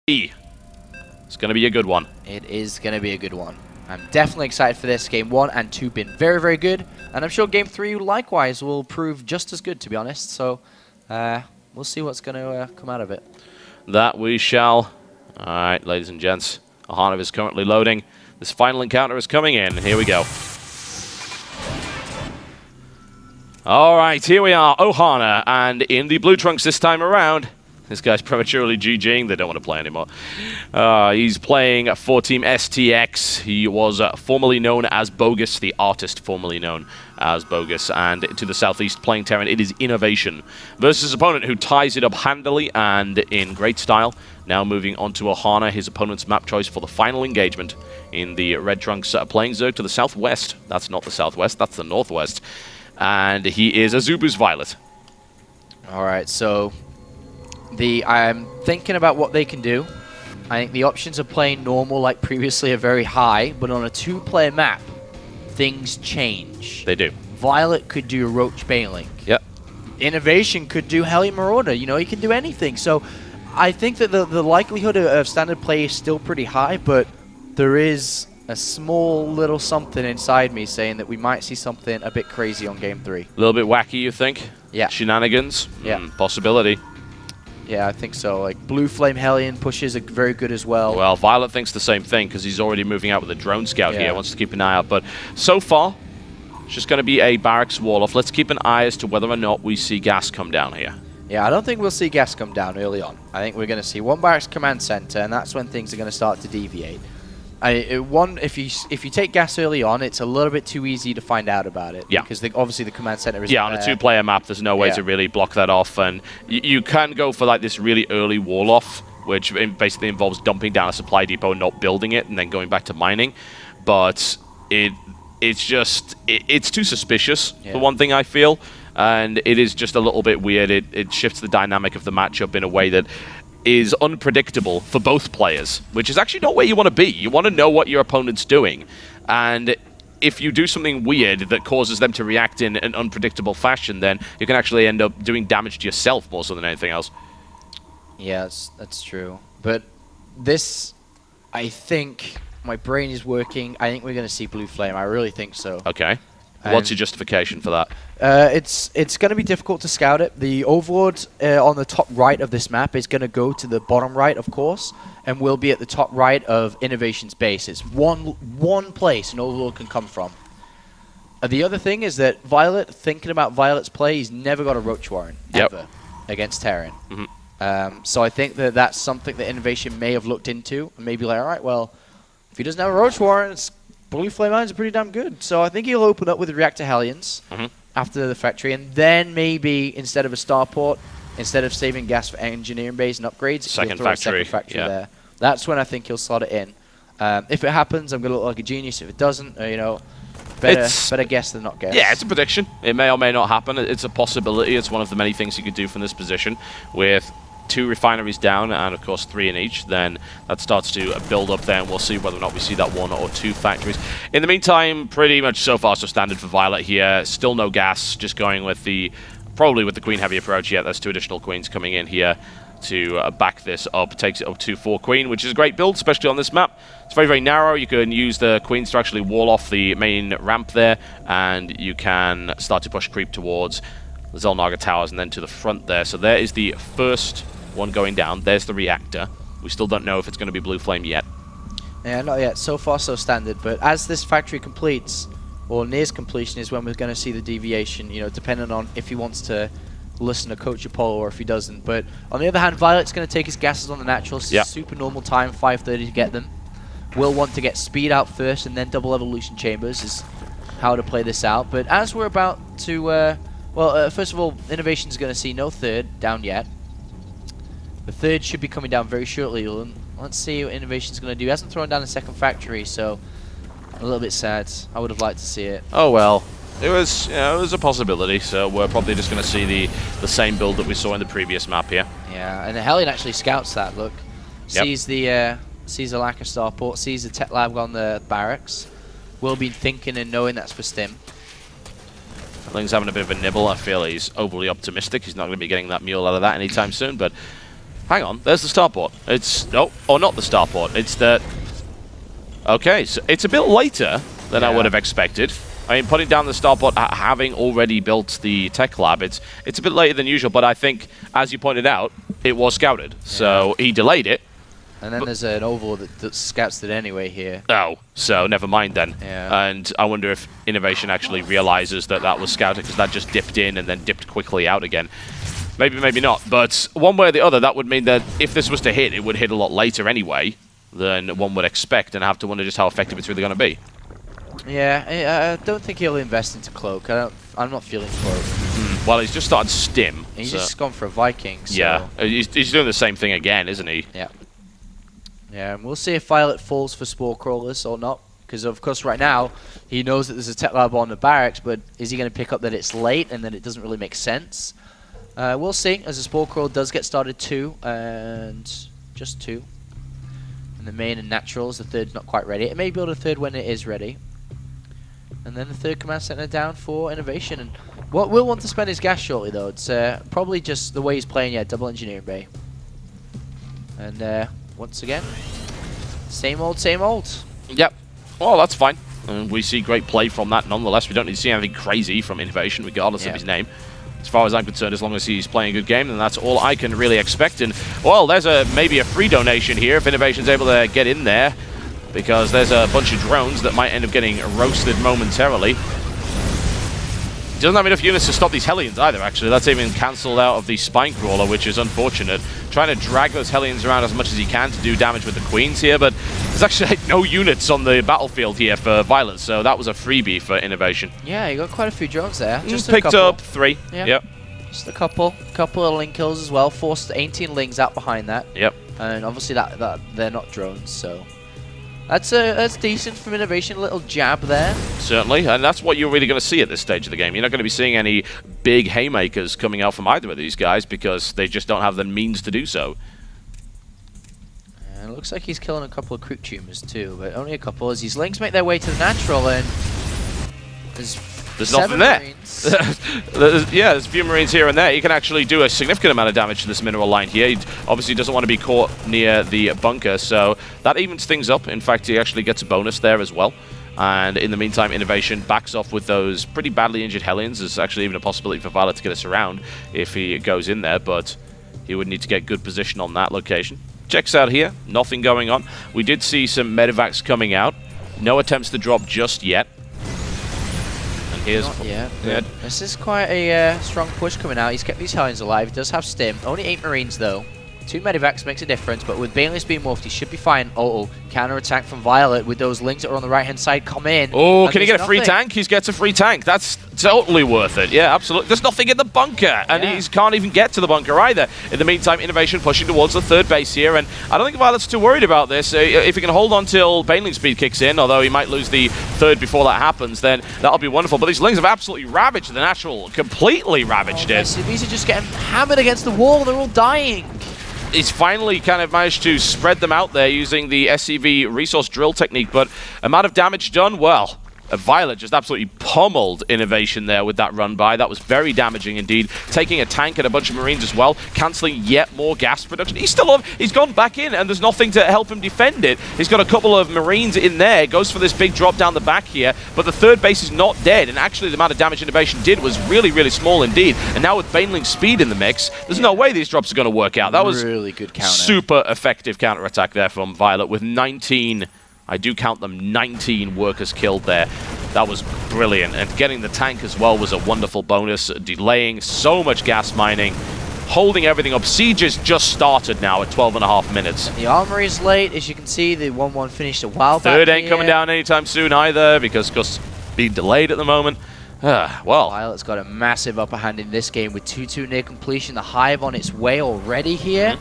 It's going to be a good one. It is going to be a good one. I'm definitely excited for this. Game 1 and 2 been very, very good. And I'm sure Game 3 likewise will prove just as good, to be honest. So we'll see what's going to come out of it. That we shall. All right, ladies and gents. Ohana is currently loading. This final encounter is coming in. Here we go. All right, here we are, Ohana. And in the blue trunks this time around, this guy's prematurely GGing. They don't want to play anymore. He's playing for Team STX. He was formerly known as Bogus, the artist formerly known as Bogus. And to the southeast playing Terran, it is INnoVation versus his opponent who ties it up handily and in great style. Now moving on to Ohana, his opponent's map choice for the final engagement in the red trunks, playing Zerg to the southwest. That's not the southwest, that's the northwest. And he is Azubu's viOLet. All right, so I'm thinking about what they can do. I think the options of playing normal like previously are very high, but on a 2-player map, things change. They do. viOLet could do Roach Baylink. Yep. INnoVation could do Hellion Marauder. You know, he can do anything. So I think that the likelihood of standard play is still pretty high, but there is a small little something inside me saying that we might see something a bit crazy on Game 3. A little bit wacky, you think? Yeah. Shenanigans? Yeah. Possibility. Yeah, I think so. Like, Blue Flame Hellion pushes are very good as well. Well, viOLet thinks the same thing because he's already moving out with a drone scout here. Wants to keep an eye out. But so far, it's just going to be a barracks wall-off. Let's keep an eye as to whether or not we see gas come down here. Yeah, I don't think we'll see gas come down early on. I think we're going to see one barracks command center, and that's when things are going to start to deviate. If you take gas early on, it's a little bit too easy to find out about it. Yeah. Because obviously the command center is on a 2-player map, there's no way to really block that off, and you can go for like this really early wall off, which basically involves dumping down a supply depot, not building it, and then going back to mining. But it's too suspicious for one thing, I feel, and it is just a little bit weird. It shifts the dynamic of the matchup in a way that is unpredictable for both players, which is actually not where you want to be. You want to know what your opponent's doing. And if you do something weird that causes them to react in an unpredictable fashion, then you can actually end up doing damage to yourself more so than anything else. Yes, that's true. But this, I think, my brain is working. I think we're going to see Blue Flame. I really think so. Okay. What's your justification for that? It's going to be difficult to scout it. The Overlord on the top right of this map is going to go to the bottom right, of course, and will be at the top right of INnoVation's base. It's one place an Overlord can come from. The other thing is that viOLet, thinking about viOLet's play, he's never got a Roach Warren, ever, against Terran. So I think that that's something that INnoVation may have looked into, and maybe like, all right, well, if he doesn't have a Roach Warren, Blue Flame Irons are pretty damn good. So I think he'll open up with the Reactor Hellions after the factory, and then maybe instead of a starport, instead of saving gas for engineering base and upgrades, second he'll throw a second factory there. That's when I think he'll slot it in. If it happens, I'm going to look like a genius. If it doesn't, you know, better guess than not guess. Yeah, it's a prediction. It may or may not happen. It's a possibility. It's one of the many things you could do from this position with 2 refineries down and of course 3 in each. Then that starts to build up there, and we'll see whether or not we see that 1 or 2 factories. In the meantime, pretty much so far so standard for viOLet here. Still no gas, just going with probably with the queen heavy approach. Yeah, there's 2 additional queens coming in here to back this up. Takes it up to 4 queen, which is a great build, especially on this map. It's very, very narrow. You can use the queens to actually wall off the main ramp there, and you can start to push creep towards the Xel'Naga towers and then to the front there. So there is the first one going down. There's the reactor. We still don't know if it's going to be Blue Flame yet. Yeah, not yet. So far, so standard. But as this factory completes, or nears completion, is when we're going to see the deviation, you know, depending on if he wants to listen to Coach Apollo or if he doesn't. But on the other hand, viOLet's going to take his gases on the naturals. Super normal time, 5:30 to get them. Will want to get speed out first and then double evolution chambers is how to play this out. But as we're about to, first of all, INnoVation's going to see no third down yet. The third should be coming down very shortly. Let's see what INnoVation's going to do. He hasn't thrown down a second factory, so a little bit sad. I would have liked to see it. Oh well, it was a possibility. So we're probably just going to see the same build that we saw in the previous map here. Yeah, and the Hellion actually scouts that. Look, sees the lack of starport, sees the tech lab on the barracks. Will be thinking and knowing that's for Stim. Ling's having a bit of a nibble. I feel he's overly optimistic. He's not going to be getting that mule out of that anytime soon, but Hang on, there's the starport. It's... Oh, or not the starport. It's the... Okay, so it's a bit later than I would have expected. I mean, putting down the starport, having already built the tech lab, it's a bit later than usual, but I think, as you pointed out, it was scouted. Yeah. So he delayed it. And then there's an oval that scouts it anyway here. Oh, so never mind then. Yeah. And I wonder if INnoVation actually realizes that that was scouted, because that just dipped in and then dipped quickly out again. Maybe, maybe not. But one way or the other, that would mean that if this was to hit, it would hit a lot later anyway than one would expect, and I have to wonder just how effective it's really going to be. Yeah, I don't think he'll invest into Cloak. I'm not feeling Cloak. Well, he's just started Stim. He's just gone for a Viking. So. Yeah, he's doing the same thing again, isn't he? Yeah. Yeah, and we'll see if viOLet falls for Spore Crawlers or not. Because, of course, right now, he knows that there's a tech lab on the barracks, but is he going to pick up that it's late and that it doesn't really make sense? We'll see, as the Spore Crawl does get started too, and just 2. And the main and naturals, the third's not quite ready. It may build a third when it is ready. And then the third command center down for INnoVation. And what will want to spend his gas shortly, though. It's probably just the way he's playing, yeah, double engineering bay. And once again, same old, same old. Yep. Well, that's fine. And we see great play from that nonetheless. We don't need to see anything crazy from INnoVation, regardless of his name. As far as I'm concerned, as long as he's playing a good game, then that's all I can really expect. And, well, there's maybe a free donation here if INnoVation's able to get in there, because there's a bunch of drones that might end up getting roasted momentarily. He doesn't have enough units to stop these Hellions either, actually. That's even cancelled out of the Spine Crawler, which is unfortunate. Trying to drag those Hellions around as much as he can to do damage with the Queens here, but there's actually no units on the battlefield here for viOLet, so that was a freebie for INnoVation. Yeah, you got quite a few drones there. Just picked up 3. Yeah. Yep. Just a couple of link kills as well. Forced 18 lings out behind that. Yep. And obviously that they're not drones, so that's decent from INnoVation. A little jab there. Certainly, and that's what you're really going to see at this stage of the game. You're not going to be seeing any big haymakers coming out from either of these guys because they just don't have the means to do so. And it looks like he's killing a couple of creep tumors too, but only a couple as these links make their way to the natural, and there's nothing there. Yeah, there's a few Marines here and there. He can actually do a significant amount of damage to this mineral line here. He obviously doesn't want to be caught near the bunker, so that evens things up. In fact, he actually gets a bonus there as well. And in the meantime, INnoVation backs off with those pretty badly injured Hellions. There's actually even a possibility for viOLet to get us around if he goes in there, but he would need to get good position on that location. Checks out here, nothing going on. We did see some medevacs coming out. No attempts to drop just yet. Not yet. Yeah. This is quite a strong push coming out. He's kept these Hellions alive. He does have Stim. Only 8 Marines, though. 2 medivacs makes a difference, but with Baneless being morphed, he should be fine. Uh-oh. Counter-attack from viOLet with those links that are on the right-hand side come in. Oh, can he get a free tank? He gets a free tank. That's totally worth it. Yeah, absolutely. There's nothing in the bunker, and he can't even get to the bunker either. In the meantime, INnoVation pushing towards the third base here, and I don't think viOLet's too worried about this. If he can hold on till Baneling speed kicks in, although he might lose the third before that happens, then that'll be wonderful. But these lings have absolutely ravaged the natural, completely ravaged it. These are just getting hammered against the wall. They're all dying. He's finally kind of managed to spread them out there using the SCV resource drill technique, but amount of damage done, well, viOLet just absolutely pummeled INnoVation there with that run by. That was very damaging indeed. Taking a tank and a bunch of Marines as well, cancelling yet more gas production. He's gone back in, and there's nothing to help him defend it. He's got a couple of Marines in there, goes for this big drop down the back here, but the third base is not dead, and actually the amount of damage INnoVation did was really, really small indeed. And now with Baneling's speed in the mix, there's no way these drops are going to work out. That was really good counter. Super effective counterattack there from viOLet with 19... I do count them 19 workers killed there. That was brilliant. And getting the tank as well was a wonderful bonus. Delaying so much gas mining. Holding everything up. Siege has just started now at 12.5 minutes. The armory is late. As you can see, the 1-1 finished a while back. Third ain't coming down anytime soon either because it's being delayed at the moment. Well, viOLet's got a massive upper hand in this game with 2-2 near completion. The Hive on its way already here.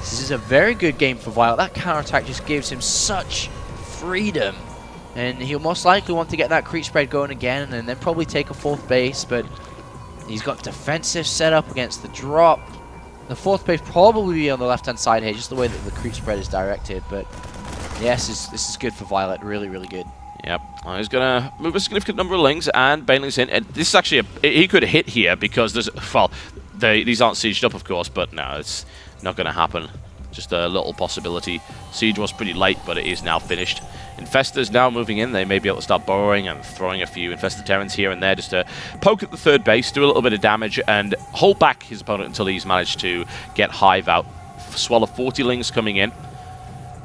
This is a very good game for viOLet. That counterattack just gives him such freedom, and he'll most likely want to get that creep spread going again and then probably take a fourth base, but he's got defensive setup against the drop. The fourth base probably be on the left hand side here, just the way that the creep spread is directed, but yes, this is good for viOLet, really, really good. Yep, well, he's going to move a significant number of lings, and Baneling's in, and this is actually he could hit here because there's, well, these aren't sieged up, of course, but no, not going to happen. Just a little possibility. Siege was pretty late, but it is now finished. Infestors now moving in. They may be able to start burrowing and throwing a few Infested Terrans here and there just to poke at the third base, do a little bit of damage, and hold back his opponent until he's managed to get Hive out. Swell of 40 lings coming in.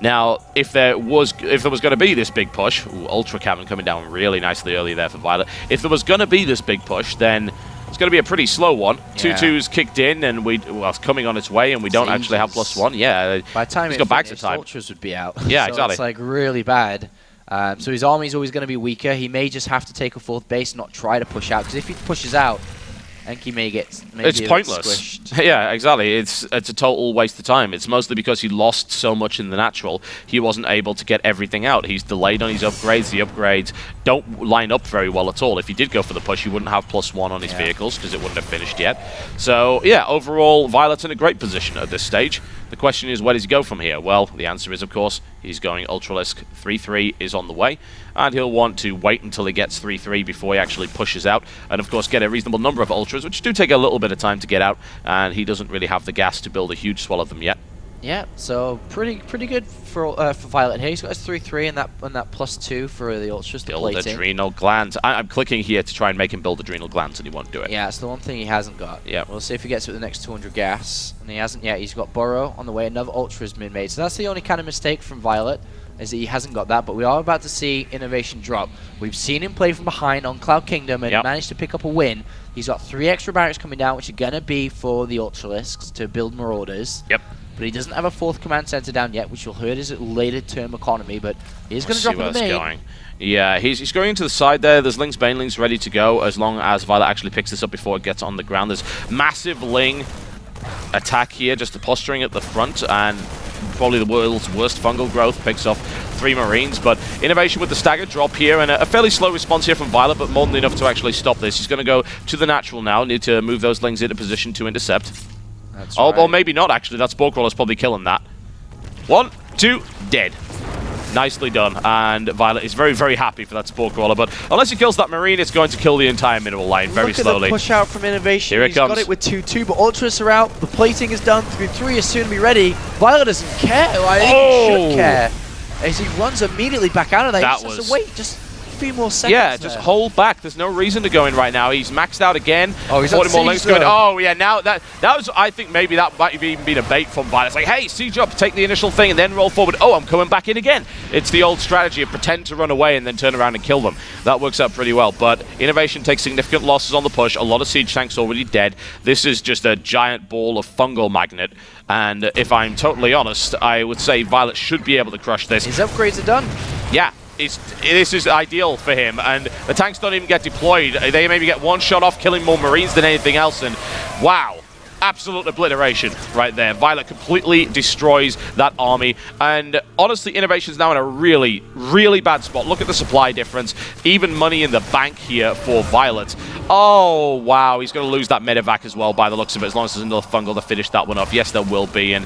Now, if there was going to be this big push, Ultra Cannon coming down really nicely early there for viOLet. If there was going to be this big push, then it's going to be a pretty slow one. Yeah. 2-2's kicked in, and it's coming on its way, and we don't actually have +1. Yeah, by the time it back to time, Ultras would be out. Yeah, so exactly. It's like really bad. So his army's always going to be weaker. He may just have to take a 4th base, not try to push out, because if he pushes out, Enki may get it's pointless. Yeah, exactly. It's a total waste of time. It's mostly because he lost so much in the natural. He wasn't able to get everything out. He's delayed on his upgrades. The upgrades don't line up very well at all. If he did go for the push, he wouldn't have +1 on his vehicles because it wouldn't have finished yet. So yeah, overall, viOLet's in a great position at this stage. The question is, where does he go from here? Well, the answer is, of course, he's going Ultralisk. 3-3 is on the way, and he'll want to wait until he gets 3-3 before he actually pushes out, and of course get a reasonable number of Ultras, which do take a little bit of time to get out, and he doesn't really have the gas to build a huge swell of them yet. Yeah, so pretty good for viOLet here. He's got his 3-3 and that +2 for the Ultras. Build adrenal glands. I'm clicking here to try and make him build adrenal glands, and he won't do it. Yeah, it's the one thing he hasn't got. Yeah, we'll see if he gets it with the next 200 gas, and he hasn't yet. He's got Burrow on the way. Another Ultra has been made, so that's the only kind of mistake from viOLet, is that he hasn't got that. But we are about to see INnoVation drop. We've seen him play from behind on Cloud Kingdom and managed to pick up a win. He's got 3 extra barracks coming down, which are gonna be for the Ultralisks to build Marauders. Yep. But he doesn't have a 4th command center down yet, which will hurt his later term economy, but he's going to drop in the main. Yeah, he's going to the side there. There's Lings, Banelings ready to go as long as viOLet actually picks this up before it gets on the ground. There's massive Ling attack here, just posturing at the front, and probably the world's worst fungal growth picks off 3 Marines, but INnoVation with the stagger drop here, and a fairly slow response here from viOLet, but more than enough to actually stop this. He's going to go to the natural now, need to move those Lings into position to intercept. That's right. Or maybe not, actually. That Spore Crawler's probably killing that. 1, 2, dead. Nicely done. And viOLet is very, very happy for that Spore Crawler, but unless he kills that Marine, it's going to kill the entire mineral line very slowly. Look at the push out from INnoVation. Here it comes. He's got it with 2-2, but Ultras are out. The plating is done. 3-3 is soon to be ready. viOLet doesn't care. I think he should care. As he runs immediately back out of there. That was... was... wait, just a few more seconds. Yeah, just hold back. There's no reason to go in right now. He's maxed out again. Oh, he's 40 more links going. Oh, yeah, now that was, I think maybe that might have even been a bait from viOLet. It's like, hey, siege up, take the initial thing, and then roll forward. Oh, I'm coming back in again. It's the old strategy of pretend to run away and then turn around and kill them. That works out pretty well, but INnoVation takes significant losses on the push. A lot of siege tanks already dead. This is just a giant ball of fungal magnet, and if I'm totally honest, I would say viOLet should be able to crush this. His upgrades are done. Yeah. This is ideal for him, and the tanks don't even get deployed. They maybe get 1 shot off, killing more Marines than anything else, and wow, absolute obliteration right there. viOLet completely destroys that army, and honestly, INnoVation's now in a really, really bad spot. Look at the supply difference. Even money in the bank here for viOLet. Oh, wow, he's going to lose that medevac as well by the looks of it, as long as there's enough fungal to finish that one off. Yes, there will be, and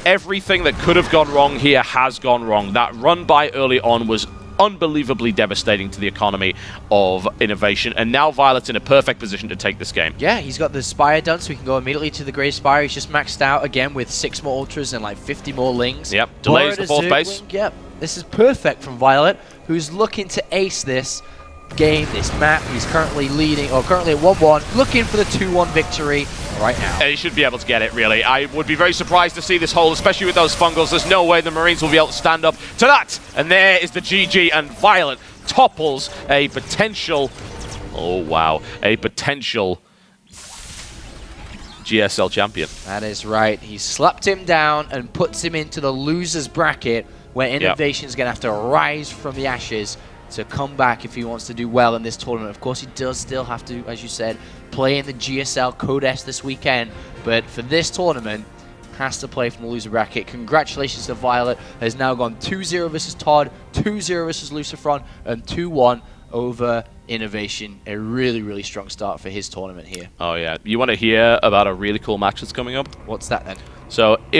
everything that could have gone wrong here has gone wrong. That run by early on was unbelievably devastating to the economy of INnoVation, and now viOLet's in a perfect position to take this game. Yeah, he's got the Spire done, so he can go immediately to the Grey Spire. He's just maxed out again with 6 more Ultras and like 50 more Lings. Yep, delays the 4th base. Yep, this is perfect from viOLet, who's looking to ace this game, this map. He's currently leading, or currently at 1-1, looking for the 2-1 victory right now. And he should be able to get it, really. I would be very surprised to see this hole, especially with those fungals. There's no way the Marines will be able to stand up to that. And there is the GG, and viOLet topples a potential, oh wow, a potential GSL champion. That is right. He slapped him down and puts him into the loser's bracket, where INnoVation's going to have to rise from the ashes to come back if he wants to do well in this tournament. Of course, he does still have to, as you said, play in the GSL Code S this weekend, but for this tournament, has to play from the loser bracket. Congratulations to viOLet, has now gone 2-0 versus Todd, 2-0 versus Lucifron, and 2-1 over INnoVation. A really, really strong start for his tournament here. Oh yeah, you want to hear about a really cool match that's coming up? What's that then? So